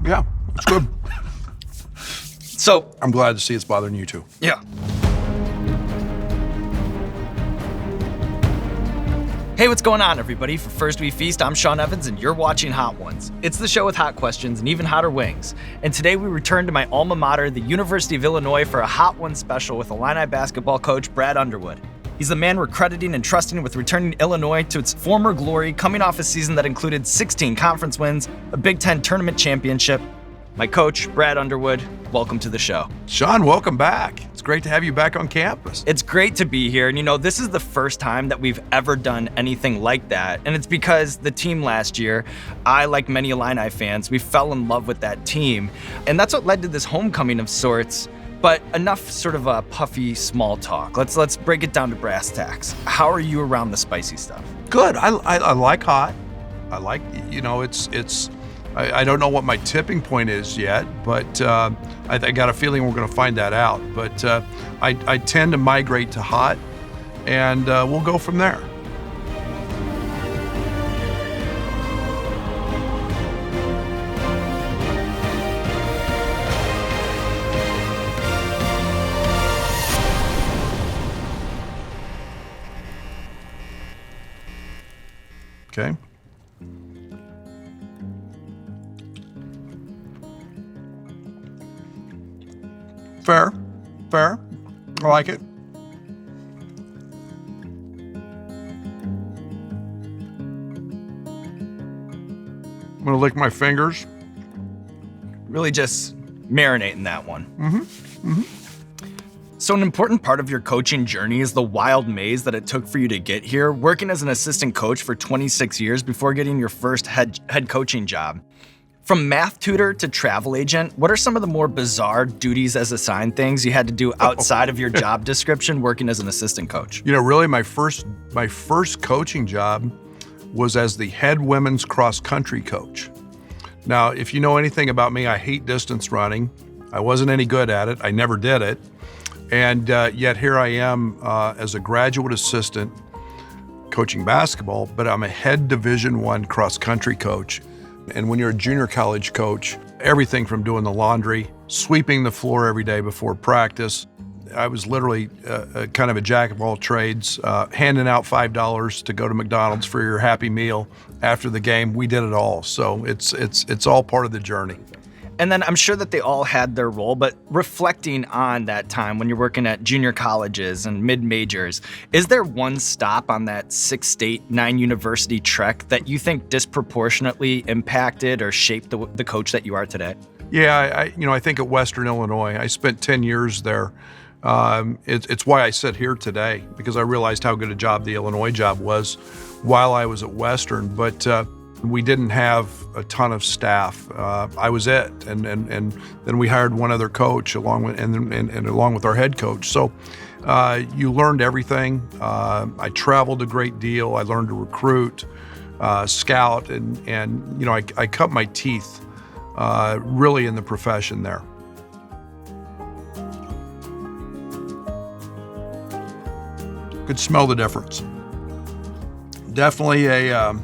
Yeah, it's good. So I'm glad to see it's bothering you too. yeah. Hey, what's going on, everybody? For First We Feast, I'm Sean Evans, and you're watching Hot Ones. It's the show with hot questions and even hotter wings. And today we return to my alma mater, the University of Illinois, for a Hot One special with Illini basketball coach Brad Underwood. He's the man we're crediting and trusting with returning Illinois to its former glory, coming off a season that included 16 conference wins, a Big Ten tournament championship. My coach, Brad Underwood, welcome to the show. Sean, welcome back. It's great to have you back on campus. It's great to be here. And you know, this is the first time that we've ever done anything like that. And it's because the team last year, I, like many Illini fans, we fell in love with that team. And that's what led to this homecoming of sorts. But enough sort of a puffy small talk. Let's break it down to brass tacks. How are you around the spicy stuff? Good. I like hot. I like, I don't know what my tipping point is yet, but I got a feeling we're going to find that out. But I tend to migrate to hot, and we'll go from there. Okay. Fair. I like it. I'm gonna lick my fingers. Really just marinating that one. So an important part of your coaching journey is the wild maze that it took for you to get here, working as an assistant coach for 26 years before getting your first head coaching job. From math tutor to travel agent, what are some of the more bizarre duties as assigned things you had to do outside of your job description working as an assistant coach? You know, really my first coaching job was as the head women's cross country coach. Now, if you know anything about me, I hate distance running. I wasn't any good at it. I never did it. And yet here I am as a graduate assistant coaching basketball, but I'm a head Division I cross country coach. And when you're a junior college coach, everything from doing the laundry, sweeping the floor every day before practice. I was literally kind of a jack of all trades, handing out $5 to go to McDonald's for your Happy Meal after the game. We did it all. So it's all part of the journey. And then I'm sure that they all had their role, but reflecting on that time when you're working at junior colleges and mid-majors, is there one stop on that 6-state, 9-university trek that you think disproportionately impacted or shaped the coach that you are today? Yeah, I think at Western Illinois, I spent 10 years there. It's why I sit here today, because I realized how good a job the Illinois job was while I was at Western. But we didn't have a ton of staff. I was it, and then we hired one other coach along with our head coach. So you learned everything. I traveled a great deal. I learned to recruit, scout, and I cut my teeth really in the profession there. Could smell the difference. Definitely a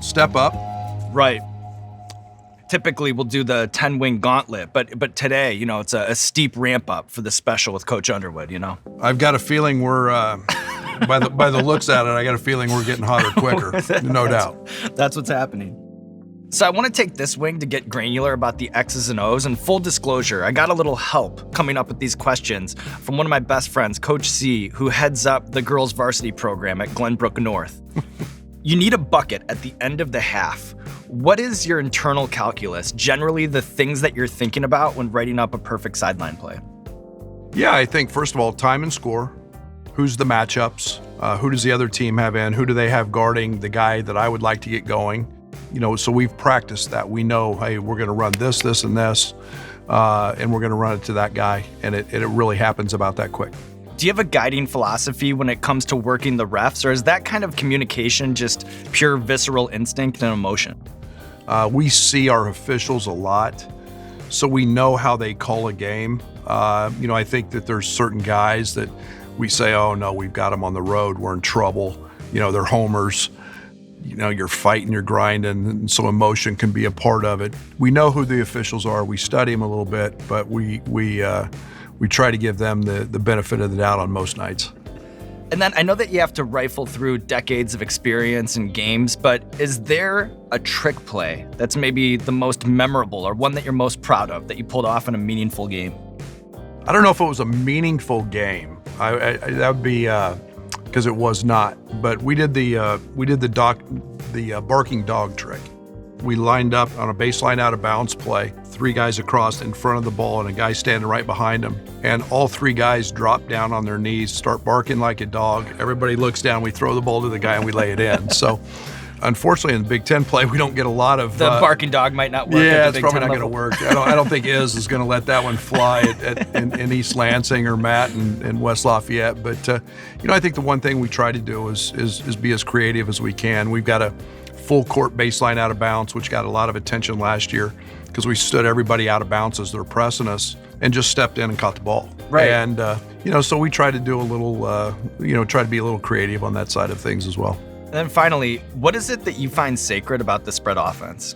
step up. Right. Typically, we'll do the 10 Wing Gauntlet, but today, it's a steep ramp up for the special with Coach Underwood, I've got a feeling we're, by the looks at it, I got a feeling we're getting hotter quicker, no doubt. That's what's happening. So I want to take this wing to get granular about the X's and O's, and full disclosure, I got a little help coming up with these questions from one of my best friends, Coach C, who heads up the girls varsity program at Glenbrook North. You need a bucket at the end of the half. What is your internal calculus, generally the things that you're thinking about when writing up a perfect sideline play? Yeah, I think, first of all, time and score. Who's the matchups? Who does the other team have in? Who do they have guarding the guy that I would like to get going? So we've practiced that. We know, hey, we're going to run this, and this, and we're going to run it to that guy. And it really happens about that quick. Do you have a guiding philosophy when it comes to working the refs, or is that kind of communication just pure visceral instinct and emotion? We see our officials a lot, so we know how they call a game. I think that there's certain guys that we say, oh no, we've got them on the road, we're in trouble. They're homers. you're fighting, you're grinding, and so emotion can be a part of it. We know who the officials are. We study them a little bit, but we try to give them the benefit of the doubt on most nights. And then I know that you have to rifle through decades of experience in games, but is there a trick play that's maybe the most memorable or one that you're most proud of that you pulled off in a meaningful game? I don't know if it was a meaningful game. That would be because it was not. But we did the barking dog trick. We lined up on a baseline out of bounds play, 3 guys across in front of the ball and a guy standing right behind them. And all 3 guys drop down on their knees, start barking like a dog. Everybody looks down, we throw the ball to the guy and we lay it in. So unfortunately in the Big Ten play, we don't get a lot of... The barking dog might not work. Yeah, at the it's Big probably Ten not going to work. I don't think is going to let that one fly in East Lansing or Matt in West Lafayette. But, I think the one thing we try to do is be as creative as we can. We've got a full court baseline out of bounds, which got a lot of attention last year because we stood everybody out of bounds as they're pressing us and just stepped in and caught the ball. Right. And, so we try to do a little, try to be a little creative on that side of things as well. And then finally, what is it that you find sacred about the spread offense?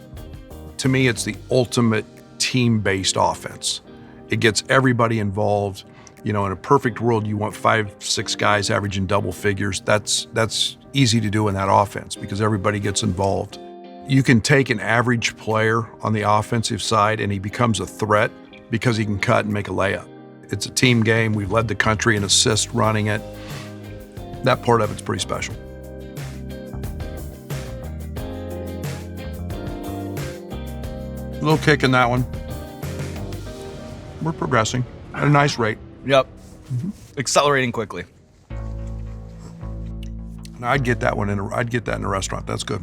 To me, it's the ultimate team-based offense. It gets everybody involved. In a perfect world, you want 5-6 guys averaging double figures. That's easy to do in that offense because everybody gets involved. You can take an average player on the offensive side and he becomes a threat because he can cut and make a layup. It's a team game. We've led the country in assists running it. That part of it's pretty special. A little kick in that one. We're progressing at a nice rate. Yep. Accelerating quickly. And I'd get that one in a restaurant. That's good.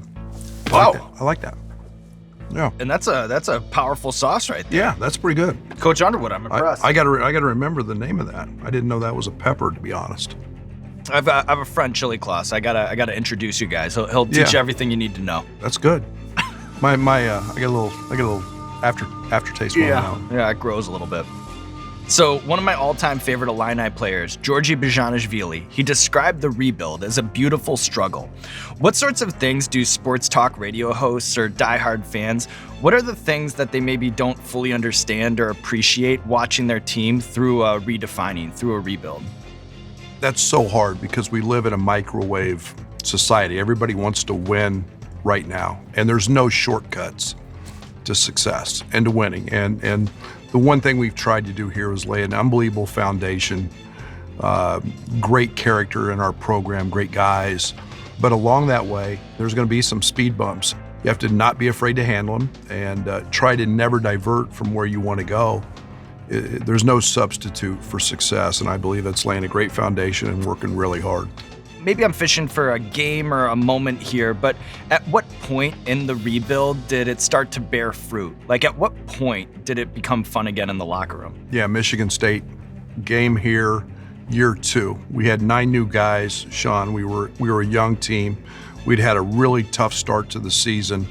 Wow. I like that. Yeah. And that's a powerful sauce right there. Yeah, that's pretty good. Coach Underwood, I'm impressed. I gotta remember the name of that. I didn't know that was a pepper, to be honest. I have a friend, Chili Claus. I gotta introduce you guys. He'll teach you everything you need to know. That's good. I got a little aftertaste going on. Yeah, it grows a little bit. So one of my all-time favorite Illini players, Georgi Bezhanishvili, he described the rebuild as a beautiful struggle. What sorts of things do sports talk radio hosts or diehard fans, what are the things that they maybe don't fully understand or appreciate watching their team through a rebuild? That's so hard because we live in a microwave society. Everybody wants to win right now, and there's no shortcuts to success and to winning. And the one thing we've tried to do here is lay an unbelievable foundation, great character in our program, great guys. But along that way, there's going to be some speed bumps. You have to not be afraid to handle them and try to never divert from where you want to go. There's no substitute for success, and I believe that's laying a great foundation and working really hard. Maybe I'm fishing for a game or a moment here, but at what point in the rebuild did it start to bear fruit? Like, at what point did it become fun again in the locker room? Yeah, Michigan State game here, year 2. We had 9 new guys, Sean. We were a young team. We'd had a really tough start to the season.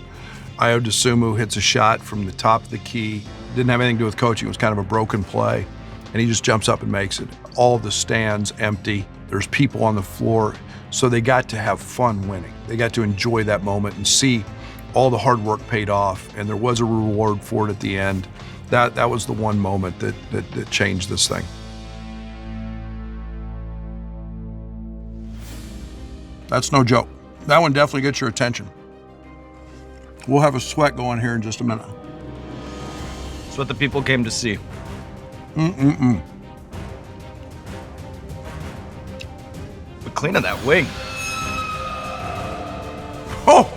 Ayo Dosunmu hits a shot from the top of the key. Didn't have anything to do with coaching. It was kind of a broken play, and he just jumps up and makes it. All the stands empty. There's people on the floor, so they got to have fun winning. They got to enjoy that moment and see all the hard work paid off, and there was a reward for it at the end. That was the one moment that changed this thing. That's no joke. That one definitely gets your attention. We'll have a sweat going here in just a minute. It's what the people came to see. But Cleaning that wing. Oh!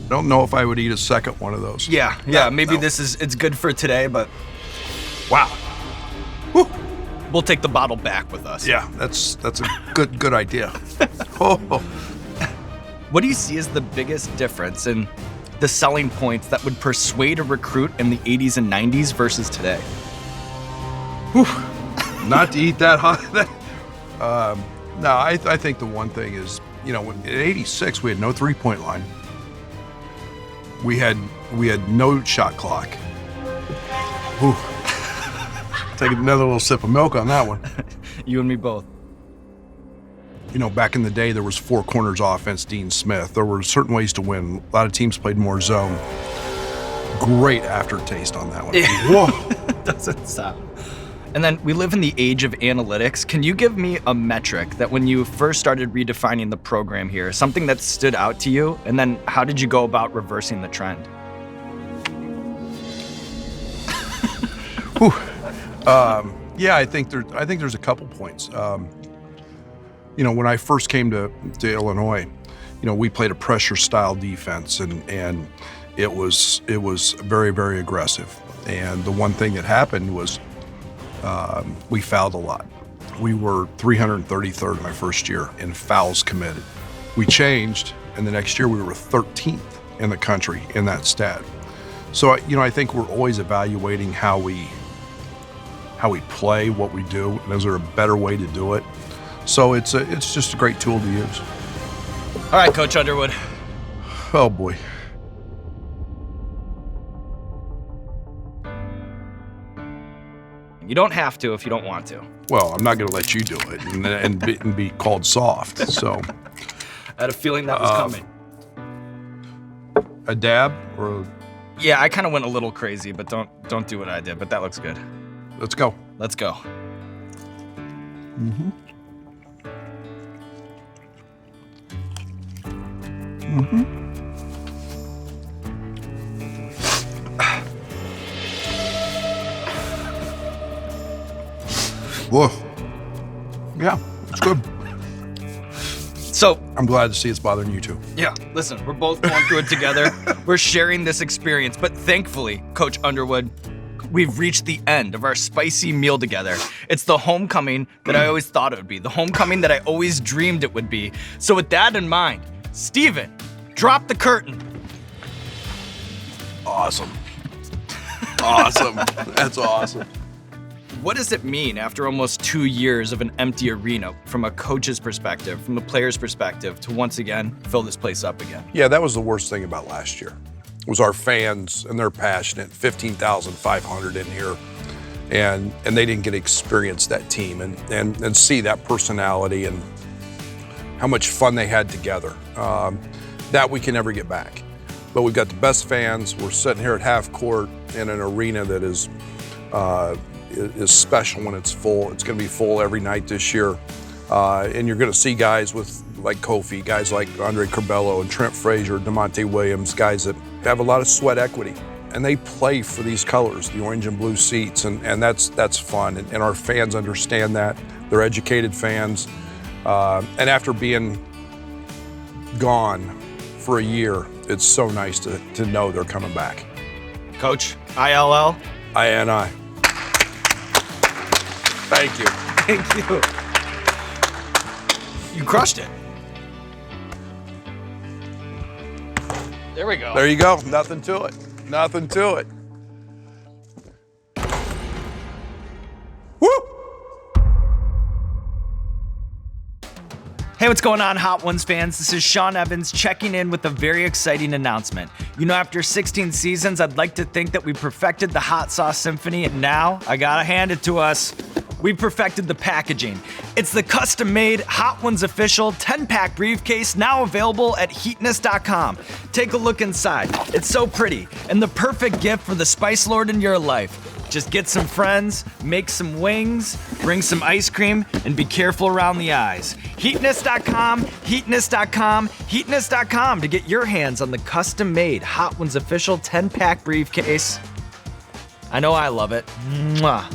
Don't know if I would eat a second one of those. Yeah. Maybe it's good for today, but Wow. Whew. we'll take the bottle back with us. Yeah, that's a good idea. Oh. What do you see as the biggest difference in the selling points that would persuade a recruit in the 80s and 90s versus today? Whew. Not to eat that hot. No, I think the one thing is, in '86 we had no 3-point line. We had no shot clock. Whew. Take another little sip of milk on that one. You and me both. You know, back in the day, there was four corners offense, Dean Smith. There were certain ways to win. A lot of teams played more zone. Great aftertaste on that one. Yeah. Whoa. Doesn't stop. And then we live in the age of analytics. Can you give me a metric that when you first started redefining the program here, something that stood out to you? And then how did you go about reversing the trend? Yeah, I think there's a couple points. You know, when I first came to Illinois, you know, we played a pressure style defense, and it was very, very aggressive. And the one thing that happened was we fouled a lot. We were 333rd my first year in fouls committed. We changed, and the next year we were 13th in the country in that stat. So, you know, I think we're always evaluating how we play, what we do, and is there a better way to do it? So it's just a great tool to use. All right, Coach Underwood. Oh boy. You don't have to if you don't want to. Well, I'm not going to let you do it and be called soft. So I had a feeling that was coming. A dab or Yeah, I kind of went a little crazy, but don't do what I did. But that looks good. let's go. Let's go. Mm-hmm. Mm-hmm. Whoa. Yeah, it's good. So, I'm glad to see it's bothering you too. yeah, listen, we're both going through it together. We're sharing this experience, but thankfully, Coach Underwood, we've reached the end of our spicy meal together. It's the homecoming that I always thought it would be, the homecoming that I always dreamed it would be. So with that in mind, Steven, drop the curtain. Awesome. Awesome. That's awesome. What does it mean after almost 2 years of an empty arena from a coach's perspective, from the player's perspective, to once again fill this place up again? Yeah, that was the worst thing about last year, was our fans, and they're passionate, 15,500 in here, and they didn't get to experience that team and see that personality and how much fun they had together. That we can never get back. But we've got the best fans. We're sitting here at half court in an arena that is special when it's full. It's going to be full every night this year. And you're going to see guys like Kofi, guys like Andre Curbelo and Trent Frazier, DeMonte Williams, guys that have a lot of sweat equity. And they play for these colors, the orange and blue seats, and that's fun. And our fans understand that. They're educated fans. And after being gone for a year, it's so nice to know they're coming back. Coach, ILL. I. Thank you. Thank you. You crushed it. There we go. There you go. Nothing to it. Nothing to it. Woo! Hey, what's going on, Hot Ones fans? This is Sean Evans checking in with a very exciting announcement. You know, after 16 seasons, I'd like to think that we perfected the Hot Sauce Symphony, and now I gotta hand it to us. We perfected the packaging. It's the custom-made Hot Ones official 10-pack briefcase, now available at heatness.com. Take a look inside. It's so pretty and the perfect gift for the Spice Lord in your life. Just get some friends, make some wings, bring some ice cream, and be careful around the eyes. Heatness.com, heatness.com, heatness.com to get your hands on the custom-made Hot Ones official 10-pack briefcase. I know I love it. Mwah.